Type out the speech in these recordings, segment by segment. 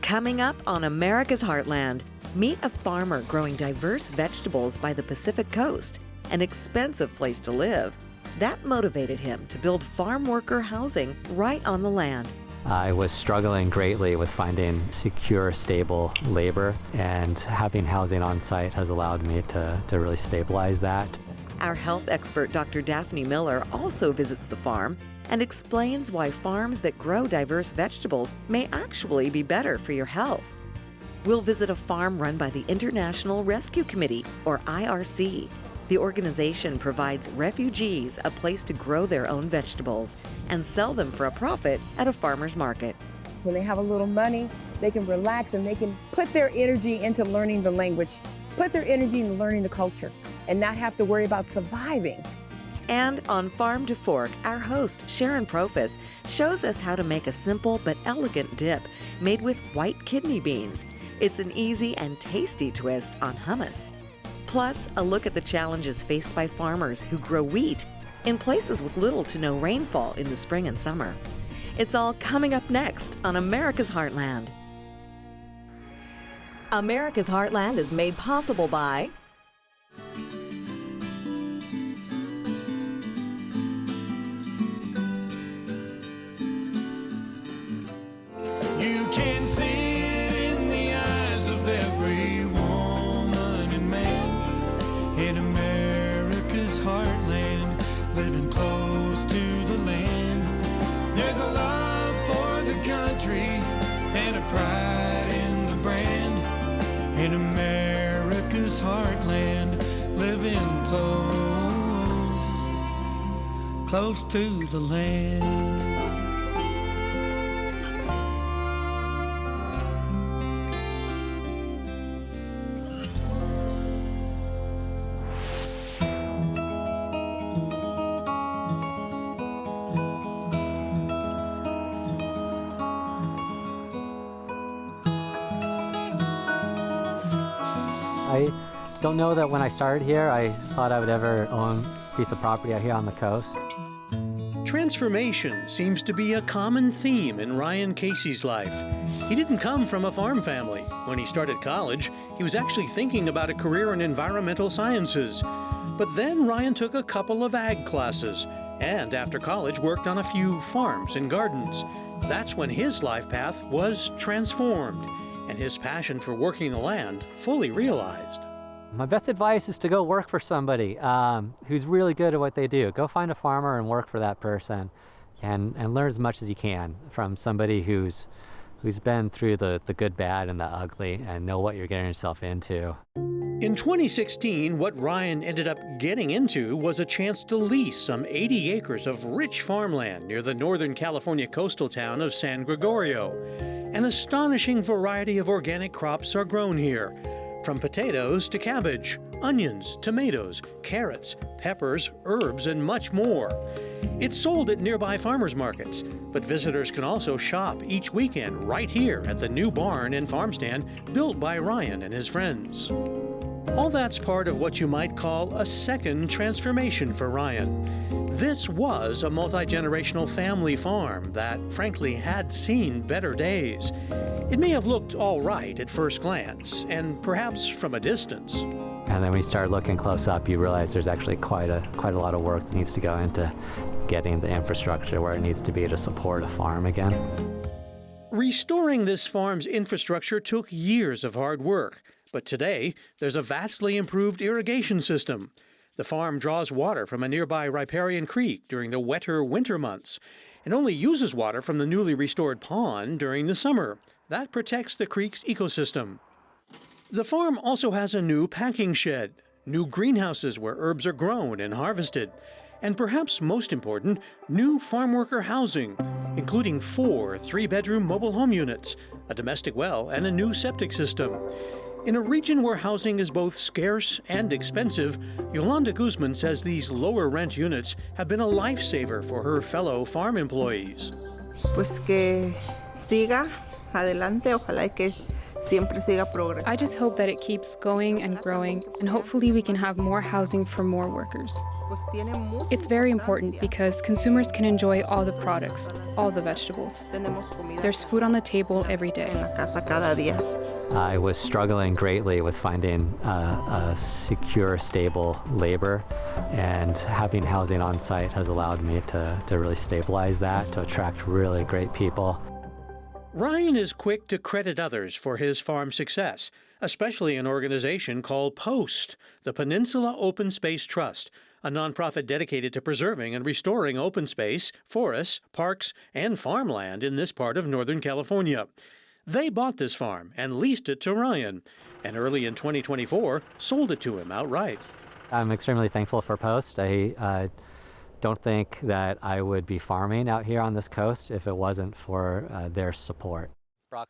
Coming up on America's Heartland, meet a farmer growing diverse vegetables by the Pacific Coast, an expensive place to live. That motivated him to build farm worker housing right on the land. I was struggling greatly with finding secure, stable labor, and having housing on site has allowed me to really stabilize that. Our health expert, Dr. Daphne Miller, also visits the farm and explains why farms that grow diverse vegetables may actually be better for your health. We'll visit a farm run by the International Rescue Committee, or IRC. The organization provides refugees a place to grow their own vegetables and sell them for a profit at a farmer's market. When they have a little money, they can relax and they can put their energy into learning the language, put their energy into learning the culture, and not have to worry about surviving. And on Farm to Fork, our host, Sharon Profis, shows us how to make a simple but elegant dip made with white kidney beans. It's an easy and tasty twist on hummus. Plus, a look at the challenges faced by farmers who grow wheat in places with little to no rainfall in the spring and summer. It's all coming up next on America's Heartland. America's Heartland is made possible by You can see it in the eyes of every woman and man in America's heartland, living close to the land. There's a love for the country and a pride in the brand. In America's heartland, living close to the land. I don't know that when I started here, I thought I would ever own a piece of property out here on the coast. Transformation seems to be a common theme in Ryan Casey's life. He didn't come from a farm family. When he started college, he was actually thinking about a career in environmental sciences. But then Ryan took a couple of ag classes, and after college worked on a few farms and gardens. That's when his life path was transformed, and his passion for working the land fully realized. My best advice is to go work for somebody who's really good at what they do. Go find a farmer and work for that person and learn as much as you can from somebody who's been through the good, bad, and the ugly and know what you're getting yourself into. In 2016, what Ryan ended up getting into was a chance to lease some 80 acres of rich farmland near the Northern California coastal town of San Gregorio. An astonishing variety of organic crops are grown here, from potatoes to cabbage, onions, tomatoes, carrots, peppers, herbs, and much more. It's sold at nearby farmers markets, but visitors can also shop each weekend right here at the new barn and farm stand built by Ryan and his friends. All that's part of what you might call a second transformation for Ryan. This was a multi-generational family farm that, frankly, had seen better days. It may have looked all right at first glance, and perhaps from a distance. And then when you start looking close up, you realize there's actually quite a lot of work that needs to go into getting the infrastructure where it needs to be to support a farm again. Restoring this farm's infrastructure took years of hard work, but today there's a vastly improved irrigation system. The farm draws water from a nearby riparian creek during the wetter winter months and only uses water from the newly restored pond during the summer. That protects the creek's ecosystem. The farm also has a new packing shed, new greenhouses where herbs are grown and harvested, and perhaps most important, new farm worker housing, including 4 3-bedroom mobile home units, a domestic well, and a new septic system. In a region where housing is both scarce and expensive, Yolanda Guzman says these lower rent units have been a lifesaver for her fellow farm employees. Pues que siga adelante, ojalá que siempre siga progresando. I just hope that it keeps going and growing, and hopefully we can have more housing for more workers. pues tiene mucha It's very important importancia. because consumers can enjoy all the products, all the vegetables. Tenemos comida There's food on the table every en day. la casa cada día. I was struggling greatly with finding a secure, stable labor, and having housing on site has allowed me to really stabilize that, to attract really great people. Ryan is quick to credit others for his farm success, especially an organization called POST, the Peninsula Open Space Trust, a nonprofit dedicated to preserving and restoring open space, forests, parks, and farmland in this part of Northern California. They bought this farm and leased it to Ryan, and early in 2024 sold it to him outright. I'm extremely thankful for Post. I don't think that I would be farming out here on this coast if it wasn't for their support.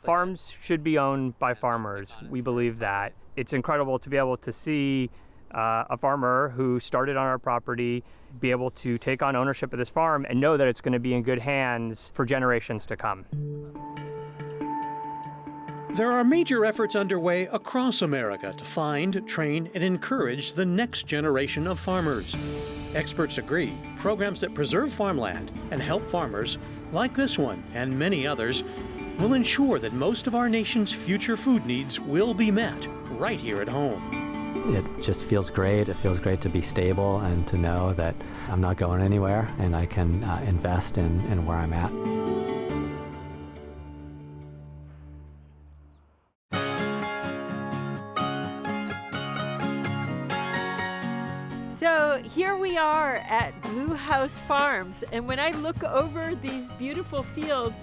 Farms should be owned by farmers. We believe that. It's incredible to be able to see a farmer who started on our property be able to take on ownership of this farm and know that it's going to be in good hands for generations to come. There are major efforts underway across America to find, train, and encourage the next generation of farmers. Experts agree programs that preserve farmland and help farmers, like this one and many others, will ensure that most of our nation's future food needs will be met right here at home. It just feels great. It feels great to be stable and to know that I'm not going anywhere and I can invest in where I'm at. So here we are at Blue House Farms, and when I look over these beautiful fields,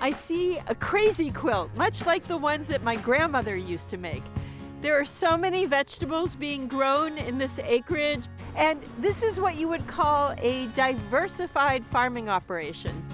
I see a crazy quilt, much like the ones that my grandmother used to make. There are so many vegetables being grown in this acreage, and this is what you would call a diversified farming operation.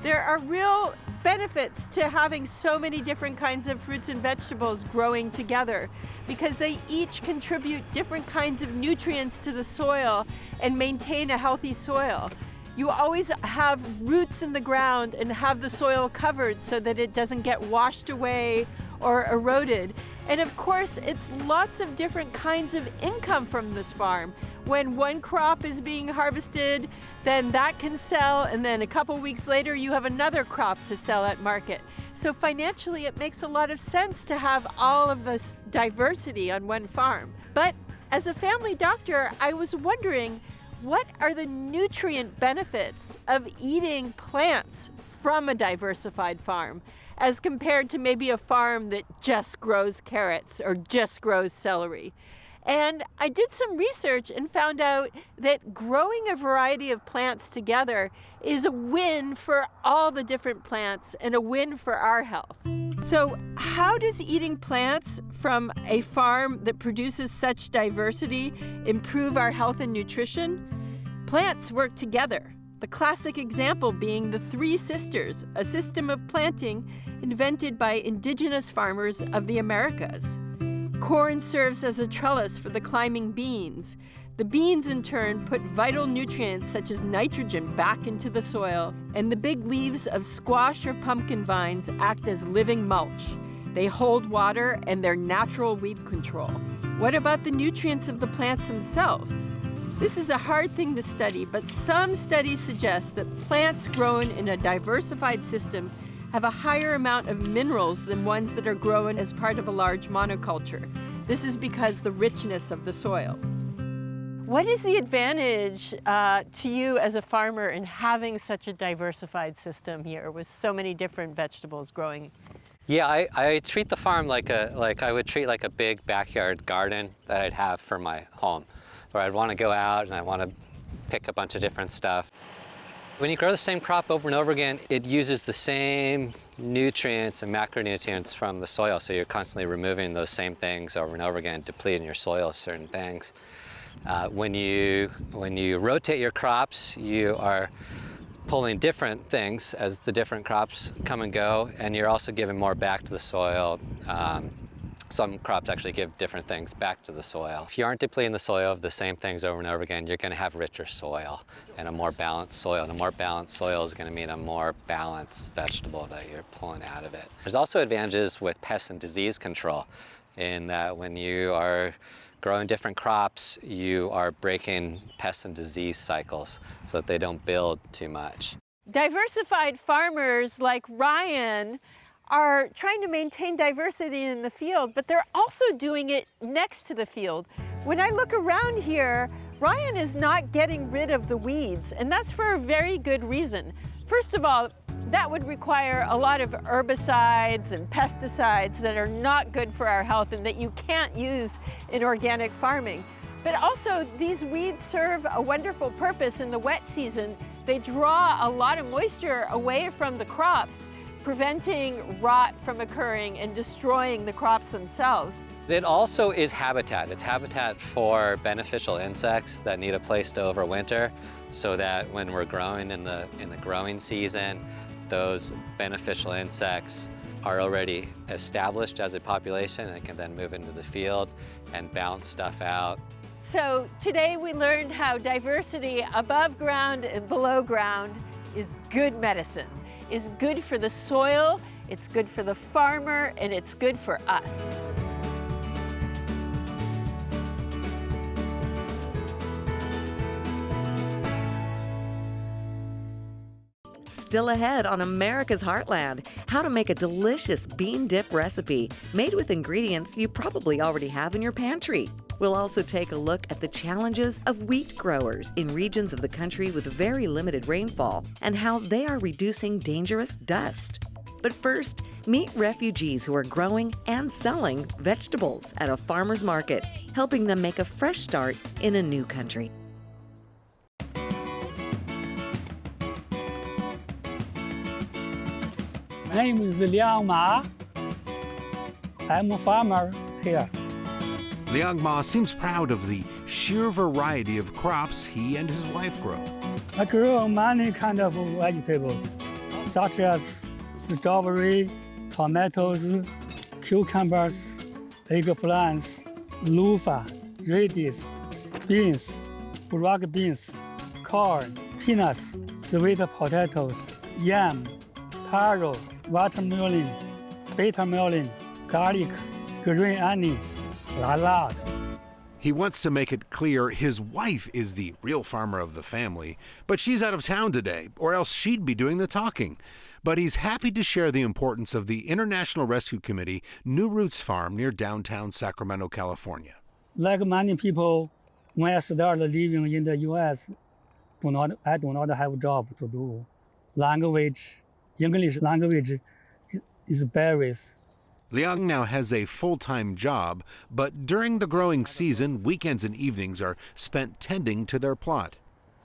There are real benefits to having so many different kinds of fruits and vegetables growing together because they each contribute different kinds of nutrients to the soil and maintain a healthy soil. You always have roots in the ground and have the soil covered so that it doesn't get washed away or eroded. And of course, it's lots of different kinds of income from this farm. When one crop is being harvested, then that can sell, and then a couple weeks later you have another crop to sell at market. So financially it makes a lot of sense to have all of this diversity on one farm. But as a family doctor, I was wondering, what are the nutrient benefits of eating plants from a diversified farm as compared to maybe a farm that just grows carrots or just grows celery? And I did some research and found out that growing a variety of plants together is a win for all the different plants and a win for our health. So how does eating plants from a farm that produces such diversity improve our health and nutrition? Plants work together. The classic example being the Three Sisters, a system of planting invented by indigenous farmers of the Americas. Corn serves as a trellis for the climbing beans. The beans, in turn, put vital nutrients such as nitrogen back into the soil, and the big leaves of squash or pumpkin vines act as living mulch. They hold water and they're natural weed control. What about the nutrients of the plants themselves? This is a hard thing to study, but some studies suggest that plants grown in a diversified system have a higher amount of minerals than ones that are grown as part of a large monoculture. This is because the richness of the soil. What is the advantage to you as a farmer in having such a diversified system here with so many different vegetables growing? Yeah, I treat the farm like I would treat like a big backyard garden that I'd have for my home, where I'd want to go out and I want to pick a bunch of different stuff. When you grow the same crop over and over again, it uses the same nutrients and macronutrients from the soil, so you're constantly removing those same things over and over again, depleting your soil of certain things. When you rotate your crops, you are pulling different things as the different crops come and go, and you're also giving more back to the soil. Some crops actually give different things back to the soil. If you aren't depleting the soil of the same things over and over again, you're going to have richer soil and a more balanced soil. And a more balanced soil is going to mean a more balanced vegetable that you're pulling out of it. There's also advantages with pest and disease control in that when you are growing different crops, you are breaking pest and disease cycles so that they don't build too much. Diversified farmers like Ryan are trying to maintain diversity in the field, but they're also doing it next to the field. When I look around here, Ryan is not getting rid of the weeds, and that's for a very good reason. First of all, that would require a lot of herbicides and pesticides that are not good for our health and that you can't use in organic farming. But also, these weeds serve a wonderful purpose in the wet season. They draw a lot of moisture away from the crops, preventing rot from occurring and destroying the crops themselves. It also is habitat. It's habitat for beneficial insects that need a place to overwinter, so that when we're growing in the growing season, those beneficial insects are already established as a population and can then move into the field and bounce stuff out. So today we learned how diversity above ground and below ground is good medicine, is good for the soil, it's good for the farmer, and it's good for us. Still ahead on America's Heartland, how to make a delicious bean dip recipe made with ingredients you probably already have in your pantry. We'll also take a look at the challenges of wheat growers in regions of the country with very limited rainfall and how they are reducing dangerous dust. But first, meet refugees who are growing and selling vegetables at a farmer's market, helping them make a fresh start in a new country. My name is Liang Ma. I'm a farmer here. Liang Ma seems proud of the sheer variety of crops he and his wife grow. I grow many kinds of vegetables, such as strawberry, tomatoes, cucumbers, eggplants, loofah, radish, beans, black beans, corn, peanuts, sweet potatoes, yam, taro, watermelon, bitter melon, garlic, green onion, salad. He wants to make it clear his wife is the real farmer of the family, but she's out of town today, or else she'd be doing the talking. But he's happy to share the importance of the International Rescue Committee New Roots Farm near downtown Sacramento, California. Like many people, when I started living in the U.S., I do not have a job to do. English language is barriers. Liang now has a full-time job, but during the growing season, weekends and evenings are spent tending to their plot.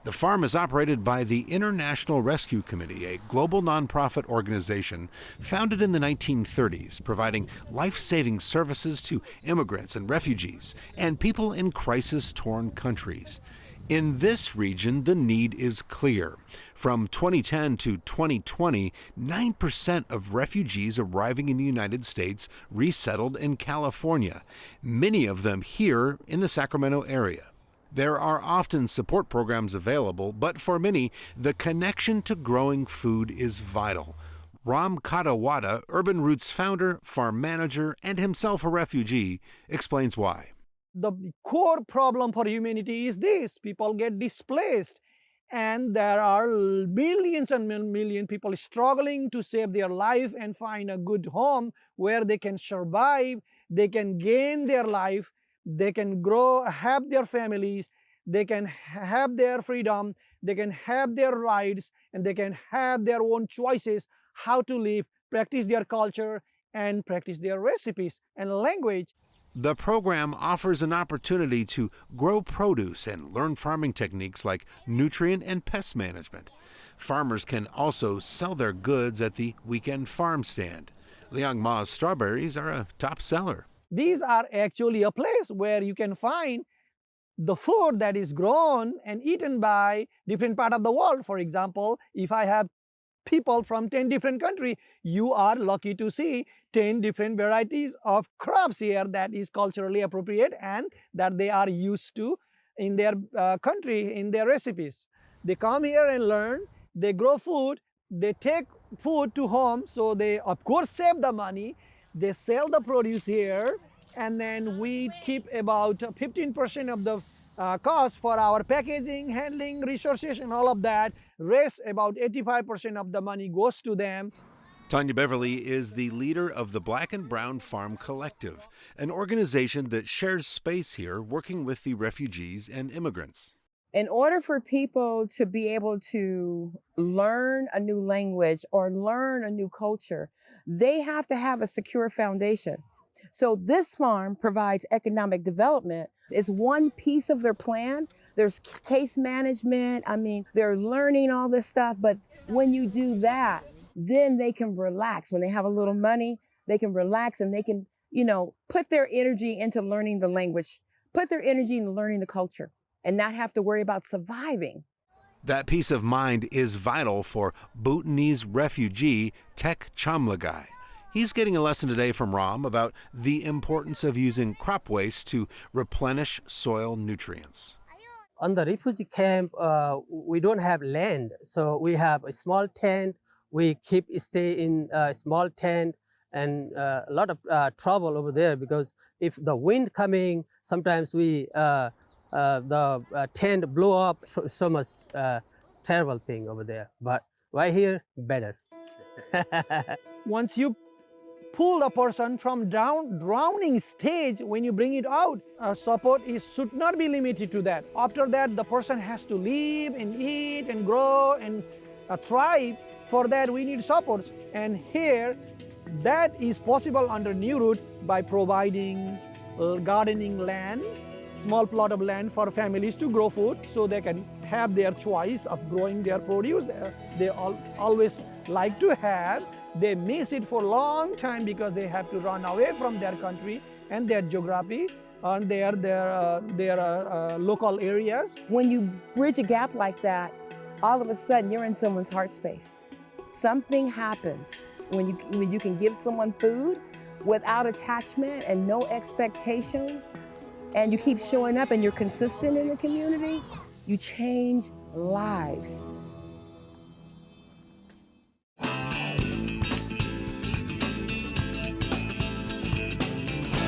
The farm is operated by the International Rescue Committee, a global nonprofit organization founded in the 1930s, providing life-saving services to immigrants and refugees and people in crisis-torn countries. In this region, the need is clear. From 2010 to 2020, 9% of refugees arriving in the United States resettled in California, many of them here in the Sacramento area. There are often support programs available, but for many, the connection to growing food is vital. Ram Katawada, Urban Roots founder, farm manager, and himself a refugee, explains why. The core problem for humanity is this: people get displaced, and there are millions and millions people struggling to save their life and find a good home where they can survive, they can gain their life, they can grow, have their families, they can have their freedom, they can have their rights, and they can have their own choices how to live, practice their culture, and practice their recipes and language. The program offers an opportunity to grow produce and learn farming techniques like nutrient and pest management. Farmers can also sell their goods at the weekend farm stand. Liang Ma's strawberries are a top seller. These are actually a place where you can find the food that is grown and eaten by different parts of the world. For example, if I have people from 10 different countries, you are lucky to see 10 different varieties of crops here that is culturally appropriate and that they are used to in their country, in their recipes. They come here and learn, they grow food, they take food to home, so they of course save the money, they sell the produce here, and then we keep about 15% of the cost for our packaging, handling, resources, and all of that. Rest, about 85% of the money goes to them. Tanya Beverly is the leader of the Black and Brown Farm Collective, an organization that shares space here working with the refugees and immigrants. In order for people to be able to learn a new language or learn a new culture, they have to have a secure foundation. So this farm provides economic development. It's one piece of their plan. There's case management. I mean, they're learning all this stuff, but when you do that, then they can relax. When they have a little money, they can relax and they can, put their energy into learning the language, put their energy into learning the culture, and not have to worry about surviving. That peace of mind is vital for Bhutanese refugee Tek Chamlagai. He's getting a lesson today from Ram about the importance of using crop waste to replenish soil nutrients. On the refugee camp, we don't have land, so we have a small tent. We stay in a small tent, and a lot of trouble over there because if the wind coming, sometimes the tent blow up. So much terrible thing over there. But right here, better. Once you pull the person from drowning stage, when you bring it out, support should not be limited to that. After that, the person has to live and eat and grow and thrive. For that, we need supports. And here, that is possible under New Root by providing gardening land, small plot of land for families to grow food so they can have their choice of growing their produce. They always like to have. They miss it for a long time because they have to run away from their country and their geography and their local areas. When you bridge a gap like that, all of a sudden you're in someone's heart space. Something happens when you can give someone food without attachment and no expectations, and you keep showing up and you're consistent in the community, you change lives.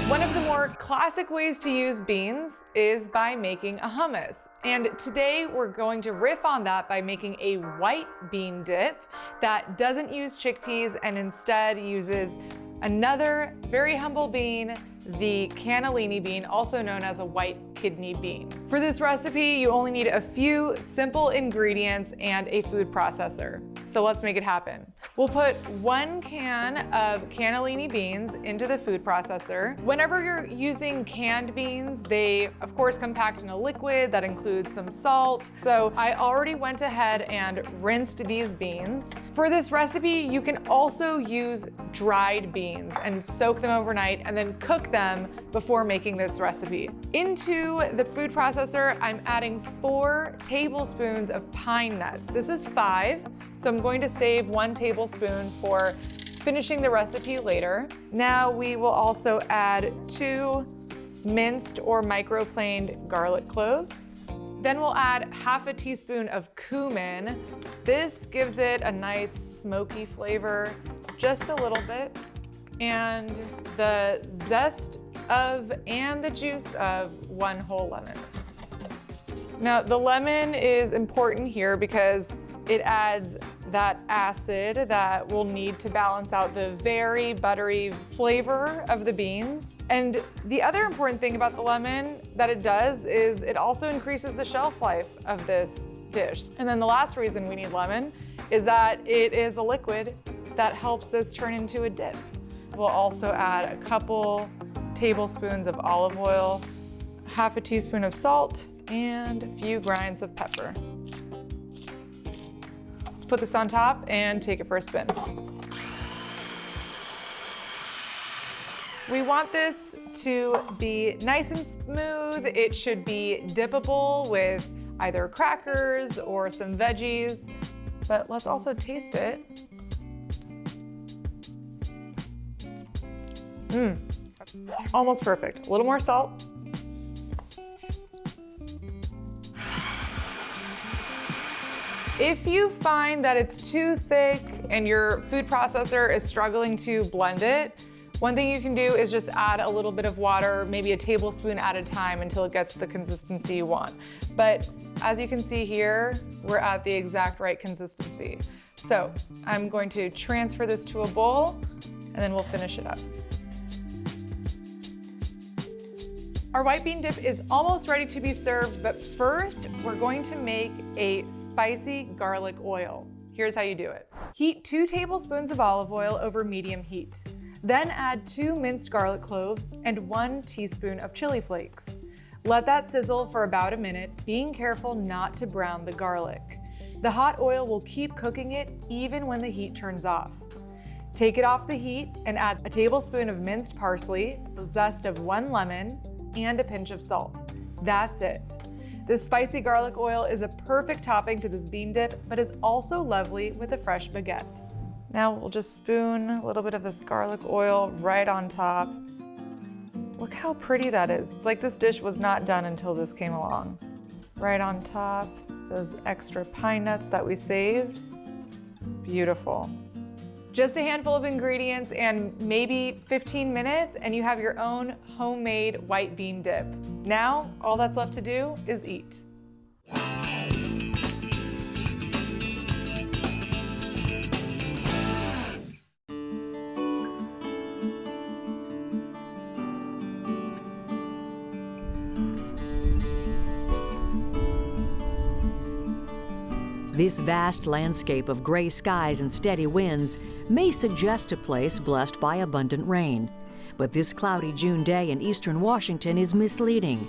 One of the more classic ways to use beans is by making a hummus. And today we're going to riff on that by making a white bean dip that doesn't use chickpeas and instead uses another very humble bean, the cannellini bean, also known as a white kidney bean. For this recipe, you only need a few simple ingredients and a food processor. So let's make it happen. We'll put 1 can of cannellini beans into the food processor. Whenever you're using canned beans, they of course come packed in a liquid that includes some salt. So I already went ahead and rinsed these beans. For this recipe, you can also use dried beans and soak them overnight and then cook them before making this recipe. Into the food processor, I'm adding 4 tablespoons of pine nuts. This is 5, so I'm going to save 1 tablespoon for finishing the recipe later. Now we will also add 2 minced or microplaned garlic cloves. Then we'll add ½ teaspoon of cumin. This gives it a nice smoky flavor, just a little bit. And the zest of and the juice of 1 whole lemon. Now the lemon is important here because it adds that acid that we'll need to balance out the very buttery flavor of the beans. And the other important thing about the lemon that it does is it also increases the shelf life of this dish. And then the last reason we need lemon is that it is a liquid that helps this turn into a dip. We'll also add a couple tablespoons of olive oil, ½ teaspoon of salt, and a few grinds of pepper. Let's put this on top and take it for a spin. We want this to be nice and smooth. It should be dippable with either crackers or some veggies, but let's also taste it. Almost perfect. A little more salt. If you find that it's too thick and your food processor is struggling to blend it, One thing you can do is just add a little bit of water, maybe a tablespoon at a time until it gets the consistency you want. But as you can see here, we're at the exact right consistency. So I'm going to transfer this to a bowl and then we'll finish it up. Our white bean dip is almost ready to be served, but first we're going to make a spicy garlic oil. Here's how you do it. Heat 2 tablespoons of olive oil over medium heat. Then add 2 minced garlic cloves and 1 teaspoon of chili flakes. Let that sizzle for about a minute, being careful not to brown the garlic. The hot oil will keep cooking it even when the heat turns off. Take it off the heat and add a tablespoon of minced parsley, the zest of 1 lemon, and a pinch of salt. That's it. This spicy garlic oil is a perfect topping to this bean dip, but is also lovely with a fresh baguette. Now we'll just spoon a little bit of this garlic oil right on top. Look how pretty that is. It's like this dish was not done until this came along. Right on top, those extra pine nuts that we saved. Beautiful. Just a handful of ingredients and maybe 15 minutes and you have your own homemade white bean dip. Now, all that's left to do is eat. This vast landscape of gray skies and steady winds may suggest a place blessed by abundant rain, but this cloudy June day in eastern Washington is misleading.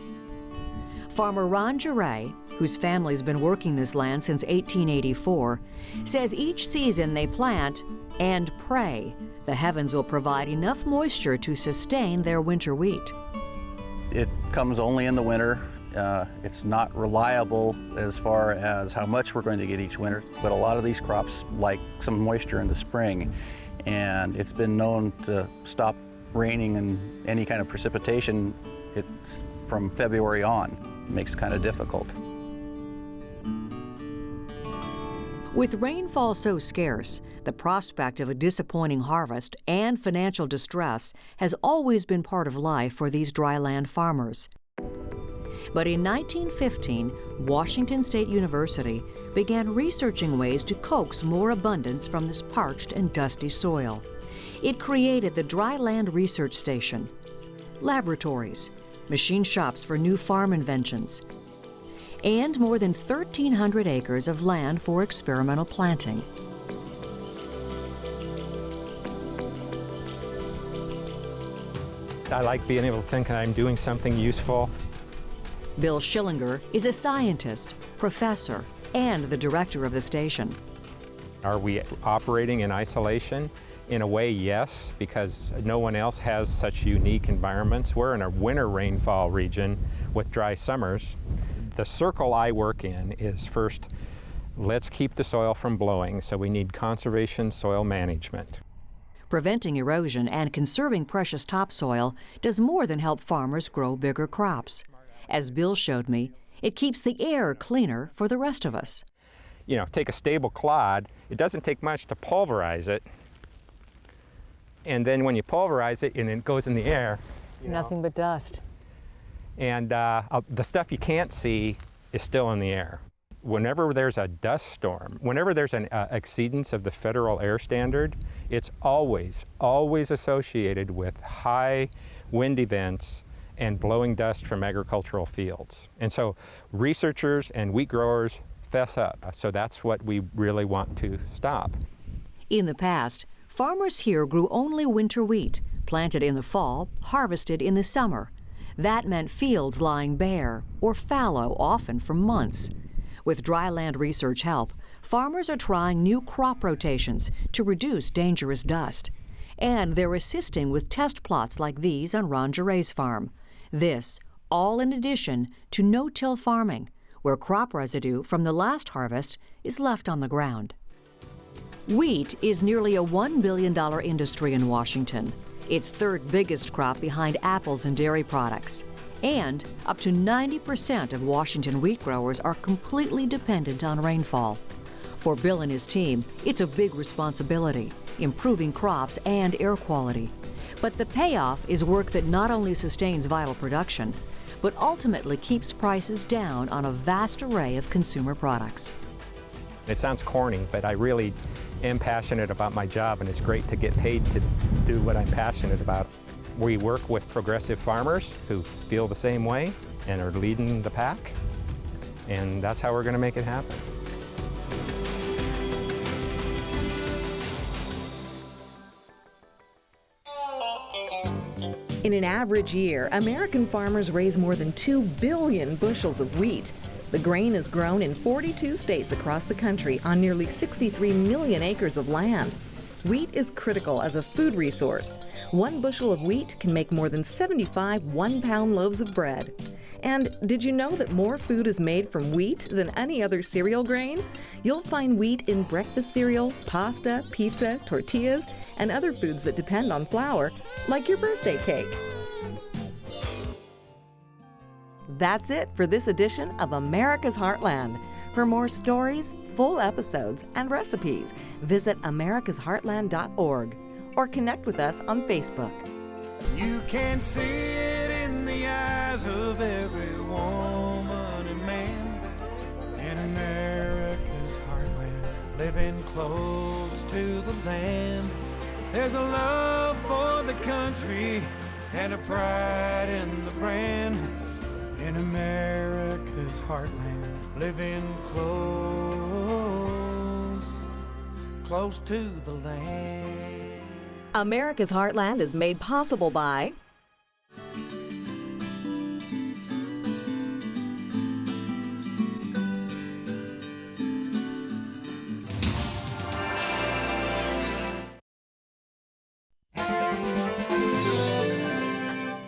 Farmer Ron Geray, whose family's been working this land since 1884, says each season they plant and pray the heavens will provide enough moisture to sustain their winter wheat. It comes only in the winter. It's not reliable as far as how much we're going to get each winter, but a lot of these crops like some moisture in the spring, and it's been known to stop raining and any kind of precipitation it's from February on. It makes it kind of difficult. With rainfall so scarce, the prospect of a disappointing harvest and financial distress has always been part of life for these dryland farmers. But in 1915, Washington State University began researching ways to coax more abundance from this parched and dusty soil. It created the Dryland Research Station, laboratories, machine shops for new farm inventions, and more than 1,300 acres of land for experimental planting. I like being able to think I'm doing something useful. Bill Schillinger is a scientist, professor, and the director of the station. Are we operating in isolation? In a way, yes, because no one else has such unique environments. We're in a winter rainfall region with dry summers. The circle I work in is first, let's keep the soil from blowing, so we need conservation soil management. Preventing erosion and conserving precious topsoil does more than help farmers grow bigger crops. As Bill showed me, it keeps the air cleaner for the rest of us. You know, take a stable clod, it doesn't take much to pulverize it. And then when you pulverize it and it goes in the air, nothing but dust. And the stuff you can't see is still in the air. Whenever there's a dust storm, whenever there's an exceedance of the federal air standard, it's always associated with high wind events and blowing dust from agricultural fields. And so researchers and wheat growers fess up. So that's what we really want to stop. In the past, farmers here grew only winter wheat, planted in the fall, harvested in the summer. That meant fields lying bare or fallow, often for months. With dryland research help, farmers are trying new crop rotations to reduce dangerous dust. And they're assisting with test plots like these on Ron Geray's farm. This, all in addition to no-till farming, where crop residue from the last harvest is left on the ground. Wheat is nearly a $1 billion industry in Washington. Its third biggest crop behind apples and dairy products. And up to 90% of Washington wheat growers are completely dependent on rainfall. For Bill and his team, it's a big responsibility, improving crops and air quality. But the payoff is work that not only sustains vital production, but ultimately keeps prices down on a vast array of consumer products. It sounds corny, but I really am passionate about my job, and it's great to get paid to do what I'm passionate about. We work with progressive farmers who feel the same way and are leading the pack, and that's how we're going to make it happen. In an average year, American farmers raise more than 2 billion bushels of wheat. The grain is grown in 42 states across the country on nearly 63 million acres of land. Wheat is critical as a food resource. 1 bushel of wheat can make more than 75 one-pound loaves of bread. And did you know that more food is made from wheat than any other cereal grain? You'll find wheat in breakfast cereals, pasta, pizza, tortillas, and other foods that depend on flour, like your birthday cake. That's it for this edition of America's Heartland. For more stories, full episodes, and recipes, visit americasheartland.org or connect with us on Facebook. You can see it in the eyes of every woman and man in America's heartland, living close to the land. There's a love for the country and a pride in the brand in America's heartland, living close to the land. America's Heartland is made possible by